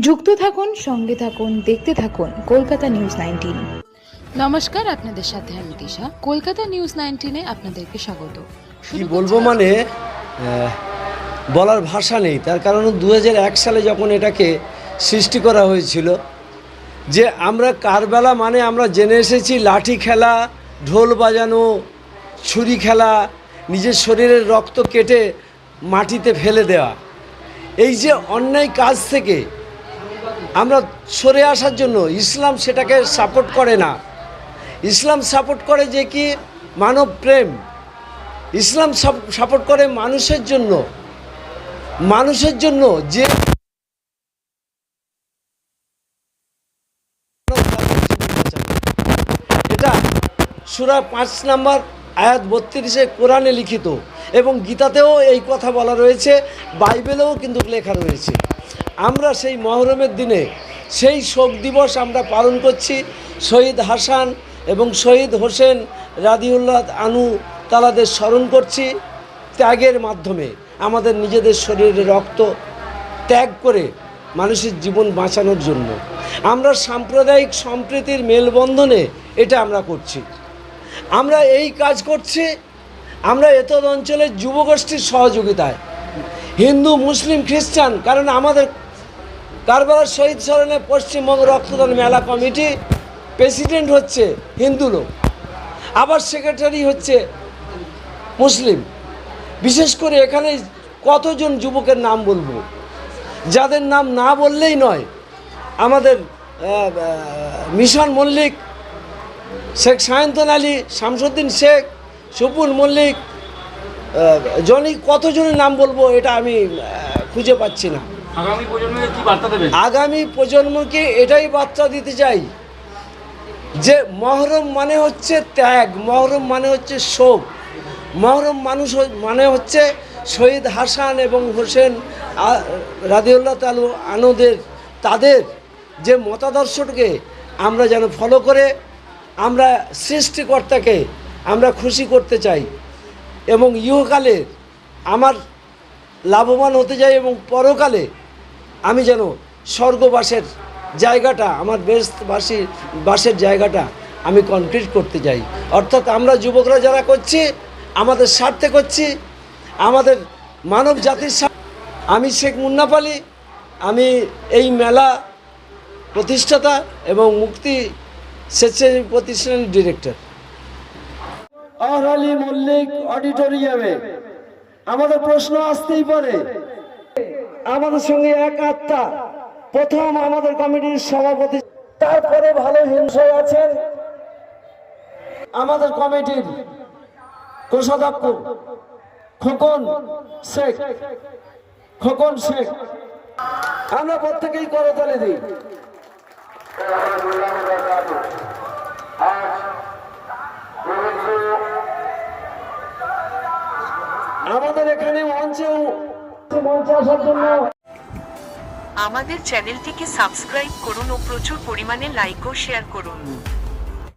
যুক্ত থাকুন, সঙ্গে থাকুন, দেখতে থাকুন কলকাতা নিউজ 19। নমস্কার, আপনাদের সাথে আমি দিশা। কলকাতা নিউজ 19-এ আপনাদেরকে স্বাগত। কি বলবো মানে বলার ভাষা নেই। তার কারণ 2001 সালে যখন এটাকে সৃষ্টি করা হয়েছিল, যে আমরা কারবালা মানে আমরা জেনে এসেছি লাঠি খেলা, ঢোল বাজানো, ছুরি খেলা, নিজের শরীরের রক্ত কেটে মাটিতে ফেলে দেওয়া। এই যে অন্যায় কাজ থেকে আমরা সরে আসার জন্য ইসলাম সেটাকে সাপোর্ট করে না। ইসলাম সাপোর্ট করে যে কি মানব প্রেম। ইসলাম সাপোর্ট করে মানুষের জন্য যে এটা সূরা 5 নম্বর আয়াত 32-এ কোরআনে লিখিত, এবং গীতাতেও এই কথা বলা রয়েছে, বাইবেলেও কিন্তু লেখা রয়েছে। আমরা সেই মহরমের দিনে সেই শোক দিবস আমরা পালন করছি। শহীদ হাসান এবং শহীদ হোসেন রাদিউল্লাহ আনহু তালাদের স্মরণ করছি। ত্যাগের মাধ্যমে আমাদের নিজেদের শরীরে রক্ত ত্যাগ করে মানুষের জীবন বাঁচানোর জন্য আমরা সাম্প্রদায়িক সম্প্রীতির মেলবন্ধনে এটা আমরা করছি। আমরা এই কাজ করছি আমরা এতদ অঞ্চলের যুবগোষ্ঠীর সহযোগিতায়, হিন্দু, মুসলিম, খ্রিস্টান। কারণ আমাদের কারবালার শহীদ স্মরণে পশ্চিমবঙ্গ রক্তদান মেলা কমিটি প্রেসিডেন্ট হচ্ছে হিন্দু লোক, আবার সেক্রেটারি হচ্ছে মুসলিম। বিশেষ করে এখানে কতজন যুবকের নাম বলবো, যাদের নাম না বললেই নয়। আমাদের মিশন মল্লিক, শেখ সায়ন্তন আলী, শামসুদ্দিন শেখ, সুপুন মল্লিক, জনি, কতজনের নাম বলবো এটা আমি খুঁজে পাচ্ছি না। আগামী প্রজন্মকে কি বার্তা দেবেন? আগামী প্রজন্মকে এটাই বার্তা দিতে চাই যে মহরম মানে হচ্ছে ত্যাগ, মহরম মানে হচ্ছে শোক, মহরম মানে হচ্ছে শহীদ হাসান এবং হোসেন রাদিউল্লাহ তাআলা আনহুদের তাদের যে মতাদর্শকে আমরা যেন ফলো করে আমরা সৃষ্টিকর্তাকে আমরা খুশি করতে চাই, এবং ইহকালে আমার লাভবান হতে চাই, এবং পরকালে আমি যেন স্বর্গবাসের জায়গাটা, আমার বাসের জায়গাটা আমি কমপ্লিট করতে চাই। অর্থাৎ আমরা যুবকরা যারা করছি আমাদের স্বার্থে করছি, আমাদের মানব জাতির স্বার্থে। আমি শেখ মুন্নাফ আলী, আমি এই মেলা প্রতিষ্ঠাতা এবং মুক্তি স্বেচ্ছাসেবী প্রতিষ্ঠানের ডিরেক্টর। আলী মল্লিক অডিটোরিয়ামে আমাদের প্রশ্ন আসতেই পারে। আমাদের সঙ্গে এক আত্মা প্রথম আমাদের কমিটির সভাপতি, তারপরে ভালো হিংসায় আছেন আমাদের কমিটির কোষাধ্যক্ষ খোকন শেখ। আমরা প্রত্যেকেই করতালি দিই। আমাদের এখানে মঞ্চে আসার জন্য আমাদের চ্যানেলটিকে সাবস্ক্রাইব করুন ও প্রচুর পরিমাণে লাইক ও শেয়ার করুন।